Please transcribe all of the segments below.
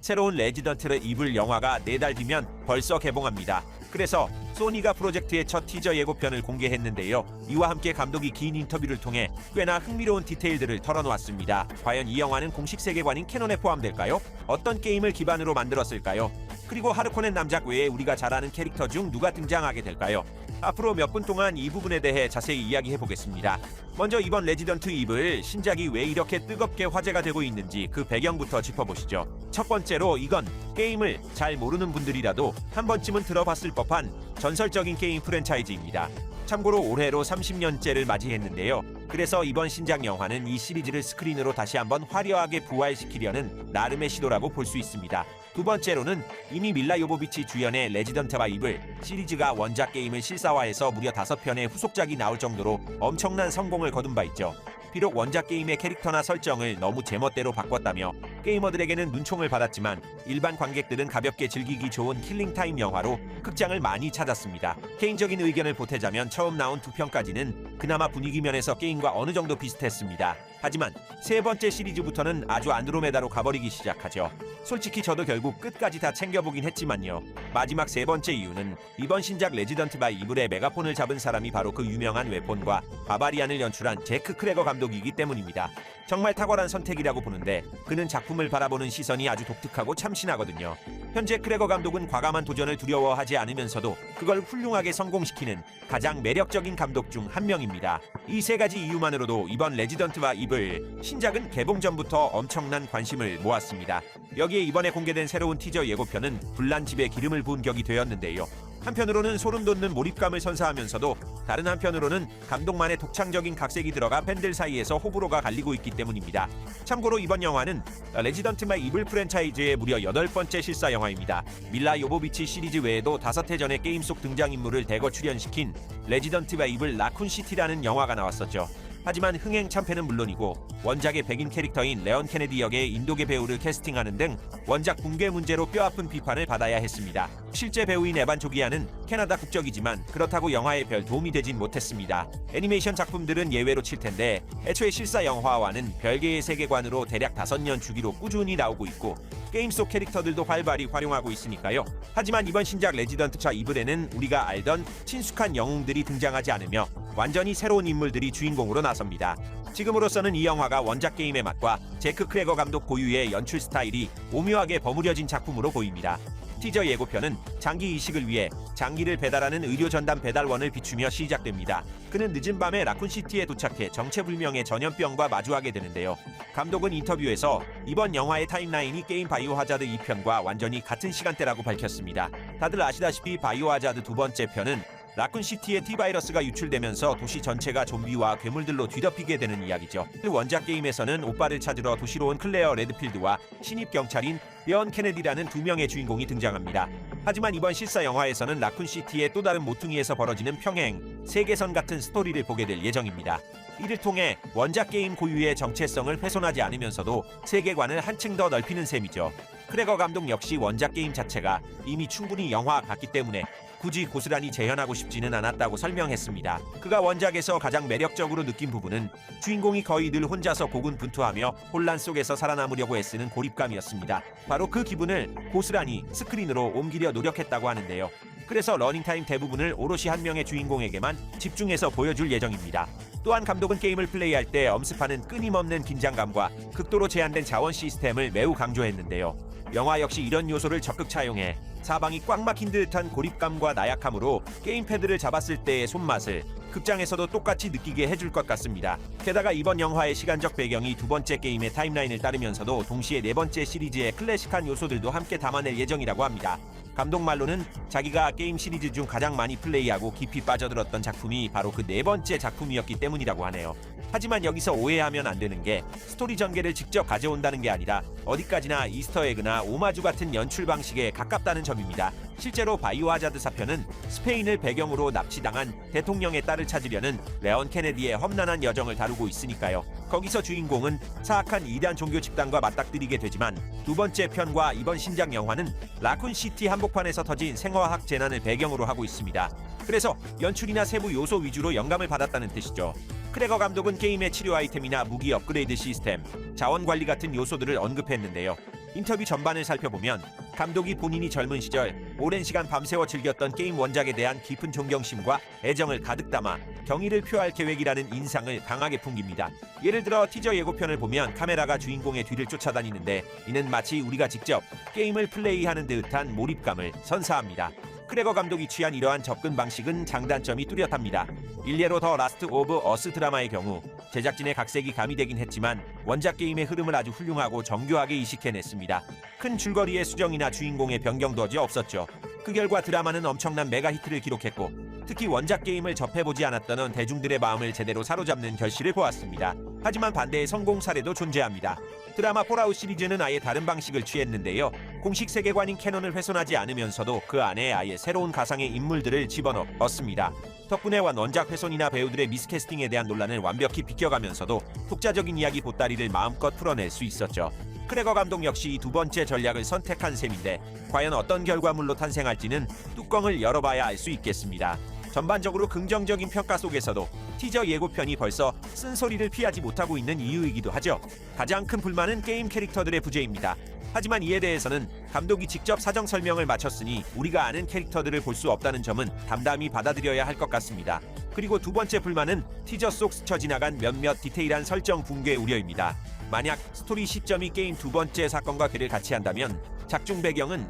새로운 레지던트 이블 영화가 4달 뒤면 벌써 개봉합니다. 그래서 소니가 프로젝트의 첫 티저 예고편을 공개했는데요. 이와 함께 감독이 긴 인터뷰를 통해 꽤나 흥미로운 디테일들을 털어놓았습니다. 과연 이 영화는 공식 세계관인 캐논에 포함될까요? 어떤 게임을 기반으로 만들었을까요? 그리고 하르코넨 남작 외에 우리가 잘 아는 캐릭터 중 누가 등장하게 될까요? 앞으로 몇 분 동안 이 부분에 대해 자세히 이야기해보겠습니다. 먼저 이번 레지던트 이블 신작이 왜 이렇게 뜨겁게 화제가 되고 있는지 그 배경부터 짚어보시죠. 첫 번째로 이건 게임을 잘 모르는 분들이라도 한 번쯤은 들어봤을 법한 전설적인 게임 프랜차이즈입니다. 참고로 올해로 30년째를 맞이했는데요. 그래서 이번 신작 영화는 이 시리즈를 스크린으로 다시 한번 화려하게 부활시키려는 나름의 시도라고 볼 수 있습니다. 두 번째로는 이미 밀라 요보비치 주연의 레지던트 이블 시리즈가 원작 게임을 실사화해서 무려 5편의 후속작이 나올 정도로 엄청난 성공을 거둔 바 있죠. 비록 원작 게임의 캐릭터나 설정을 너무 제멋대로 바꿨다며 게이머들에게는 눈총을 받았지만 일반 관객들은 가볍게 즐기기 좋은 킬링타임 영화로 극장을 많이 찾았습니다. 개인적인 의견을 보태자면 처음 나온 2편까지는 그나마 분위기 면에서 게임과 어느 정도 비슷했습니다. 하지만 세 번째 시리즈부터는 아주 안드로메다로 가버리기 시작하죠. 솔직히 저도 결국 끝까지 다 챙겨보긴 했지만요. 마지막 세 번째 이유는 이번 신작 레지던트 이블의 메가폰을 잡은 사람이 바로 그 유명한 웨폰과 바바리안을 연출한 제크 크레거 감독이기 때문입니다. 정말 탁월한 선택이라고 보는데 그는 작품을 바라보는 시선이 아주 독특하고 참신하거든요. 현재 크레거 감독은 과감한 도전을 두려워하지 않으면서도 그걸 훌륭하게 성공시키는 가장 매력적인 감독 중 한 명입니다. 이 세 가지 이유만으로도 이번 레지던트 이블 신작은 개봉 전부터 엄청난 관심을 모았습니다. 여기에 이번에 공개된 새로운 티저 예고편은 불난 집에 기름을 부은 격이 되었는데요. 한편으로는 소름 돋는 몰입감을 선사하면서도 다른 한편으로는 감독만의 독창적인 각색이 들어가 팬들 사이에서 호불호가 갈리고 있기 때문입니다. 참고로 이번 영화는 레지던트 이블 프랜차이즈의 무려 8번째 실사 영화입니다. 밀라 요보비치 시리즈 외에도 5회 전에 게임 속 등장인물을 대거 출연시킨 레지던트 이블 라쿤 시티라는 영화가 나왔었죠. 하지만 흥행 참패는 물론이고 원작의 백인 캐릭터인 레온 케네디 역의 인도계 배우를 캐스팅하는 등 원작 붕괴 문제로 뼈아픈 비판을 받아야 했습니다. 실제 배우인 에반 조기아는 캐나다 국적이지만 그렇다고 영화에 별 도움이 되진 못했습니다. 애니메이션 작품들은 예외로 칠 텐데 애초에 실사 영화와는 별개의 세계관으로 대략 5년 주기로 꾸준히 나오고 있고 게임 속 캐릭터들도 활발히 활용하고 있으니까요. 하지만 이번 신작 레지던트 이블에는 우리가 알던 친숙한 영웅들이 등장하지 않으며 완전히 새로운 인물들이 주인공으로 나섭니다. 지금으로서는 이 영화가 원작 게임의 맛과 제크 크레거 감독 고유의 연출 스타일이 오묘하게 버무려진 작품으로 보입니다. 티저 예고편은 장기 이식을 위해 장기를 배달하는 의료 전담 배달원을 비추며 시작됩니다. 그는 늦은 밤에 라쿤시티에 도착해 정체불명의 전염병과 마주하게 되는데요. 감독은 인터뷰에서 이번 영화의 타임라인이 게임 바이오 하자드 2편과 완전히 같은 시간대라고 밝혔습니다. 다들 아시다시피 바이오 하자드 두 번째 편은 라쿤시티에 T바이러스가 유출되면서 도시 전체가 좀비와 괴물들로 뒤덮이게 되는 이야기죠. 원작 게임에서는 오빠를 찾으러 도시로 온 클레어 레드필드와 신입 경찰인 레온 케네디라는 2명의 주인공이 등장합니다. 하지만 이번 실사 영화에서는 라쿤시티의 또 다른 모퉁이에서 벌어지는 평행, 세계선 같은 스토리를 보게 될 예정입니다. 이를 통해 원작 게임 고유의 정체성을 훼손하지 않으면서도 세계관을 한층 더 넓히는 셈이죠. 크레거 감독 역시 원작 게임 자체가 이미 충분히 영화 같기 때문에 굳이 고스란히 재현하고 싶지는 않았다고 설명했습니다. 그가 원작에서 가장 매력적으로 느낀 부분은 주인공이 거의 늘 혼자서 고군분투하며 혼란 속에서 살아남으려고 애쓰는 고립감이었습니다. 바로 그 기분을 고스란히 스크린으로 옮기려 노력했다고 하는데요. 그래서 러닝타임 대부분을 오롯이 한 명의 주인공에게만 집중해서 보여줄 예정입니다. 또한 감독은 게임을 플레이할 때 엄습하는 끊임없는 긴장감과 극도로 제한된 자원 시스템을 매우 강조했는데요. 영화 역시 이런 요소를 적극 차용해 사방이 꽉 막힌 듯한 고립감과 나약함으로 게임패드를 잡았을 때의 손맛을 극장에서도 똑같이 느끼게 해줄 것 같습니다. 게다가 이번 영화의 시간적 배경이 두 번째 게임의 타임라인을 따르면서도 동시에 네 번째 시리즈의 클래식한 요소들도 함께 담아낼 예정이라고 합니다. 감독 말로는 자기가 게임 시리즈 중 가장 많이 플레이하고 깊이 빠져들었던 작품이 바로 그 네 번째 작품이었기 때문이라고 하네요. 하지만 여기서 오해하면 안 되는 게 스토리 전개를 직접 가져온다는 게 아니라 어디까지나 이스터에그나 오마주 같은 연출 방식에 가깝다는 점입니다. 실제로 바이오 하자드 4편은 스페인을 배경으로 납치당한 대통령의 딸을 찾으려는 레온 케네디의 험난한 여정을 다루고 있으니까요. 거기서 주인공은 사악한 이단 종교 집단과 맞닥뜨리게 되지만 두 번째 편과 이번 신작 영화는 라쿤시티 한복판에서 터진 생화학 재난을 배경으로 하고 있습니다. 그래서 연출이나 세부 요소 위주로 영감을 받았다는 뜻이죠. 크레거 감독은 게임의 치료 아이템이나 무기 업그레이드 시스템, 자원 관리 같은 요소들을 언급했는데요. 인터뷰 전반을 살펴보면 감독이 본인이 젊은 시절 오랜 시간 밤새워 즐겼던 게임 원작에 대한 깊은 존경심과 애정을 가득 담아 경의를 표할 계획이라는 인상을 강하게 풍깁니다. 예를 들어 티저 예고편을 보면 카메라가 주인공의 뒤를 쫓아다니는데 이는 마치 우리가 직접 게임을 플레이하는 듯한 몰입감을 선사합니다. 크레거 감독이 취한 이러한 접근 방식은 장단점이 뚜렷합니다. 일례로 더 라스트 오브 어스 드라마의 경우 제작진의 각색이 가미되긴 했지만 원작 게임의 흐름을 아주 훌륭하고 정교하게 이식해냈습니다. 큰 줄거리의 수정이나 주인공의 변경도 어지 없었죠. 그 결과 드라마는 엄청난 메가히트를 기록했고 특히 원작 게임을 접해보지 않았던 대중들의 마음을 제대로 사로잡는 결실을 보았습니다. 하지만 반대의 성공 사례도 존재합니다. 드라마 폴아웃 시리즈는 아예 다른 방식을 취했는데요. 공식 세계관인 캐논을 훼손하지 않으면서도 그 안에 아예 새로운 가상의 인물들을 집어넣었습니다. 덕분에 원작 훼손이나 배우들의 미스캐스팅에 대한 논란을 완벽히 비껴가면서도 독자적인 이야기 보따리를 마음껏 풀어낼 수 있었죠. 크레거 감독 역시 이 두 번째 전략을 선택한 셈인데 과연 어떤 결과물로 탄생할지는 뚜껑을 열어봐야 알 수 있겠습니다. 전반적으로 긍정적인 평가 속에서도 티저 예고편이 벌써 쓴소리를 피하지 못하고 있는 이유이기도 하죠. 가장 큰 불만은 게임 캐릭터들의 부재입니다. 하지만 이에 대해서는 감독이 직접 사정 설명을 마쳤으니 우리가 아는 캐릭터들을 볼 수 없다는 점은 담담히 받아들여야 할 것 같습니다. 그리고 두 번째 불만은 티저 속 스쳐 지나간 몇몇 디테일한 설정 붕괴 우려입니다. 만약 스토리 시점이 게임 두 번째 사건과 괴를 같이 한다면 작중 배경은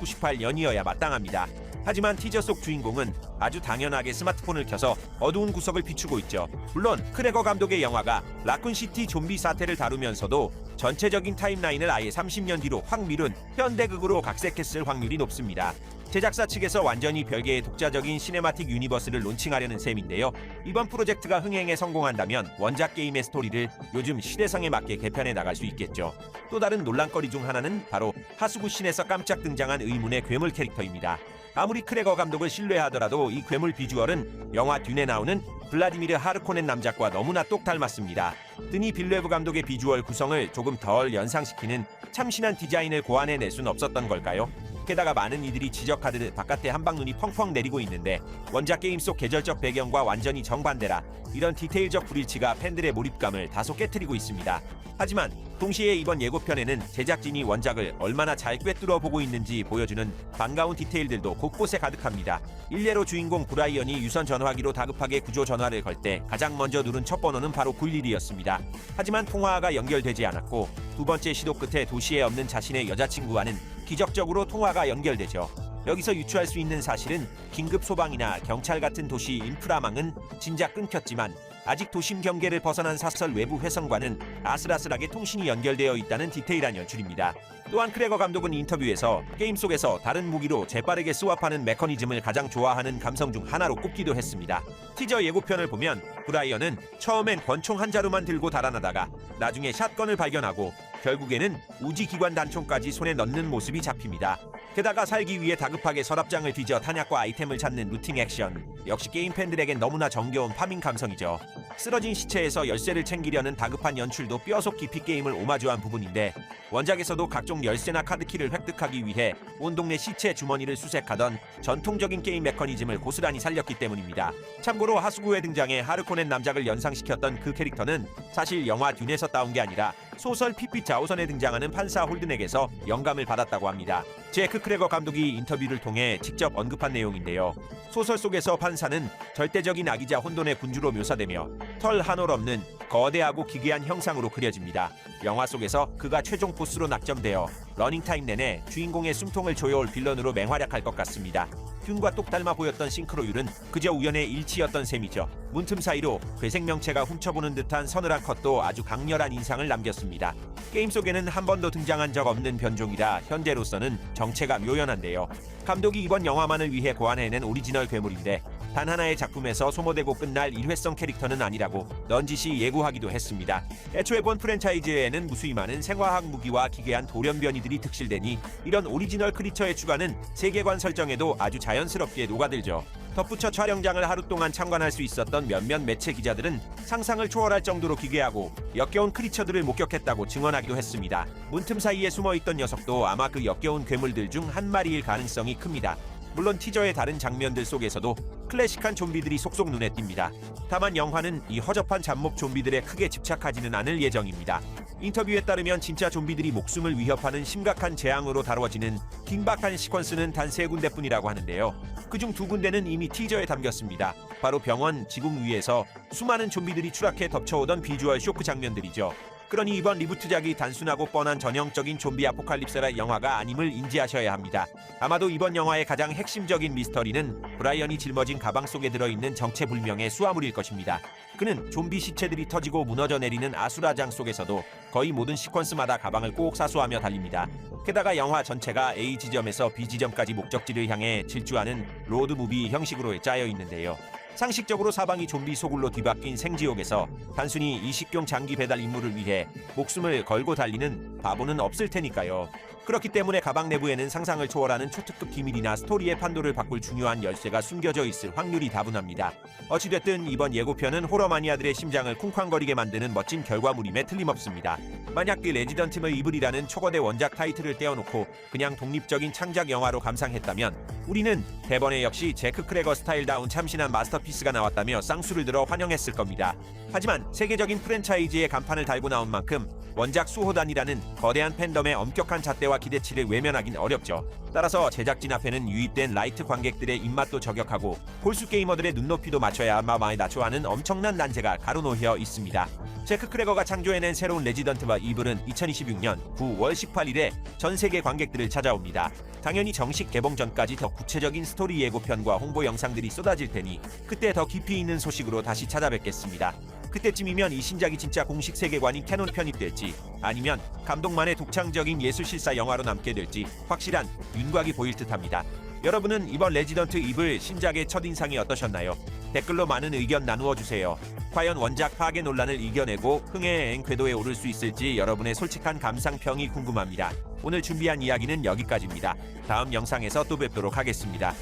1998년이어야 마땅합니다. 하지만 티저 속 주인공은 아주 당연하게 스마트폰을 켜서 어두운 구석을 비추고 있죠. 물론 크레거 감독의 영화가 라쿤시티 좀비 사태를 다루면서도 전체적인 타임라인을 아예 30년 뒤로 확 미룬 현대극으로 각색했을 확률이 높습니다. 제작사 측에서 완전히 별개의 독자적인 시네마틱 유니버스를 론칭하려는 셈인데요. 이번 프로젝트가 흥행에 성공한다면 원작 게임의 스토리를 요즘 시대상에 맞게 개편해 나갈 수 있겠죠. 또 다른 논란거리 중 하나는 바로 하수구 씬에서 깜짝 등장한 의문의 괴물 캐릭터입니다. 아무리 크레거 감독을 신뢰하더라도 이 괴물 비주얼은 영화 듄에 나오는 블라디미르 하르코넨 남작과 너무나 똑 닮았습니다. 드니 빌레브 감독의 비주얼 구성을 조금 덜 연상시키는 참신한 디자인을 고안해낼 순 없었던 걸까요? 게다가 많은 이들이 지적하듯 바깥에 한방눈이 펑펑 내리고 있는데 원작 게임 속 계절적 배경과 완전히 정반대라 이런 디테일적 불일치가 팬들의 몰입감을 다소 깨트리고 있습니다. 하지만 동시에 이번 예고편에는 제작진이 원작을 얼마나 잘 꿰뚫어 보고 있는지 보여주는 반가운 디테일들도 곳곳에 가득합니다. 일례로 주인공 브라이언이 유선 전화기로 다급하게 구조 전화를 걸 때 가장 먼저 누른 첫 번호는 바로 911이었습니다. 하지만 통화가 연결되지 않았고 두 번째 시도 끝에 도시에 없는 자신의 여자친구와는 기적적으로 통화가 연결되죠. 여기서 유추할 수 있는 사실은 긴급 소방이나 경찰 같은 도시 인프라망은 진작 끊겼지만 아직 도심 경계를 벗어난 사설 외부 회선과는 아슬아슬하게 통신이 연결되어 있다는 디테일한 연출입니다. 또한 크레거 감독은 인터뷰에서 게임 속에서 다른 무기로 재빠르게 스왑하는 메커니즘을 가장 좋아하는 감성 중 하나로 꼽기도 했습니다. 티저 예고편을 보면 브라이언은 처음엔 권총 한 자루만 들고 달아나다가 나중에 샷건을 발견하고 결국에는 우지기관 단총까지 손에 넣는 모습이 잡힙니다. 게다가 살기 위해 다급하게 서랍장을 뒤져 탄약과 아이템을 찾는 루팅 액션. 역시 게임 팬들에겐 너무나 정겨운 파밍 감성이죠. 쓰러진 시체에서 열쇠를 챙기려는 다급한 연출도 뼈속 깊이 게임을 오마주한 부분인데 원작에서도 각종 열쇠나 카드키를 획득하기 위해 온 동네 시체 주머니를 수색하던 전통적인 게임 메커니즘을 고스란히 살렸기 때문입니다. 참고로 하수구에 등장해 하르코넨 남작을 연상시켰던 그 캐릭터는 사실 영화 듄에서 따온 게 아니라 소설 피피 자오선에 등장하는 판사 홀든에게서 영감을 받았다고 합니다. 제크 크레거 감독이 인터뷰를 통해 직접 언급한 내용인데요. 소설 속에서 판사는 절대적인 악이자 혼돈의 군주로 묘사되며 털 한 올 없는 거대하고 기괴한 형상으로 그려집니다. 영화 속에서 그가 최종 보스로 낙점되어 러닝타임 내내 주인공의 숨통을 조여올 빌런으로 맹활약할 것 같습니다. 균과 똑 닮아 보였던 싱크로율은 그저 우연의 일치였던 셈이죠. 문틈 사이로 괴생명체가 훔쳐보는 듯한 서늘한 컷도 아주 강렬한 인상을 남겼습니다. 게임 속에는 한 번도 등장한 적 없는 변종이라 현재로서는 정체가 묘연한데요. 감독이 이번 영화만을 위해 고안해낸 오리지널 괴물인데 단 하나의 작품에서 소모되고 끝날 일회성 캐릭터는 아니라고 넌지시 예고하기도 했습니다. 애초에 본 프랜차이즈에는 무수히 많은 생화학 무기와 기괴한 돌연변이들이 득실되니 이런 오리지널 크리처의 추가는 세계관 설정에도 아주 자연스럽게 녹아들죠. 덧붙여 촬영장을 하루 동안 참관할 수 있었던 몇몇 매체 기자들은 상상을 초월할 정도로 기괴하고 역겨운 크리처들을 목격했다고 증언하기도 했습니다. 문틈 사이에 숨어있던 녀석도 아마 그 역겨운 괴물들 중 한 마리일 가능성이 큽니다. 물론 티저의 다른 장면들 속에서도 클래식한 좀비들이 속속 눈에 띕니다. 다만 영화는 이 허접한 잡몹 좀비들에 크게 집착하지는 않을 예정입니다. 인터뷰에 따르면 진짜 좀비들이 목숨을 위협하는 심각한 재앙으로 다루어지는 긴박한 시퀀스는 단 3군데뿐이라고 하는데요. 그중 2군데는 이미 티저에 담겼습니다. 바로 병원 지붕 위에서 수많은 좀비들이 추락해 덮쳐오던 비주얼 쇼크 장면들이죠. 그러니 이번 리부트작이 단순하고 뻔한 전형적인 좀비 아포칼립스라 영화가 아님을 인지하셔야 합니다. 아마도 이번 영화의 가장 핵심적인 미스터리는 브라이언이 짊어진 가방 속에 들어있는 정체불명의 수화물일 것입니다. 그는 좀비 시체들이 터지고 무너져 내리는 아수라장 속에서도 거의 모든 시퀀스마다 가방을 꼭 사수하며 달립니다. 게다가 영화 전체가 A 지점에서 B 지점까지 목적지를 향해 질주하는 로드무비 형식으로 짜여 있는데요. 상식적으로 사방이 좀비 소굴로 뒤바뀐 생지옥에서 단순히 이식용 장기 배달 임무를 위해 목숨을 걸고 달리는 바보는 없을 테니까요. 그렇기 때문에 가방 내부에는 상상을 초월하는 초특급 기밀이나 스토리의 판도를 바꿀 중요한 열쇠가 숨겨져 있을 확률이 다분합니다. 어찌됐든 이번 예고편은 호러 마니아들의 심장을 쿵쾅거리게 만드는 멋진 결과물임에 틀림없습니다. 만약 그 레지던트 이블이라는 초거대 원작 타이틀을 떼어놓고 그냥 독립적인 창작 영화로 감상했다면 우리는 대번에 역시 제크 크래거 스타일다운 참신한 마스터피스가 나왔다며 쌍수를 들어 환영했을 겁니다. 하지만 세계적인 프랜차이즈의 간판을 달고 나온 만큼 원작 수호단이라는 거대한 팬덤의 엄격한 잣대와 기대치를 외면하긴 어렵죠. 따라서 제작진 앞에는 유입된 라이트 관객들의 입맛도 저격하고 홀수 게이머들의 눈높이도 맞춰야 마마에 낮춰하는 엄청난 난제가 가로놓여 있습니다. 제크 크래거가 창조해낸 새로운 레지던트와 이블은 2026년 9월 18일에 전 세계 관객들을 찾아옵니다. 당연히 정식 개봉 전까지 더 구체적인 스토리 예고편과 홍보 영상들이 쏟아질 테니 그때 더 깊이 있는 소식으로 다시 찾아뵙겠습니다. 그때쯤이면 이 신작이 진짜 공식 세계관이 캐논 편입될지 아니면 감독만의 독창적인 예술실사 영화로 남게 될지 확실한 윤곽이 보일 듯합니다. 여러분은 이번 레지던트 이블 신작의 첫인상이 어떠셨나요? 댓글로 많은 의견 나누어주세요. 과연 원작 파괴 논란을 이겨내고 흥행의 궤도에 오를 수 있을지 여러분의 솔직한 감상평이 궁금합니다. 오늘 준비한 이야기는 여기까지입니다. 다음 영상에서 또 뵙도록 하겠습니다.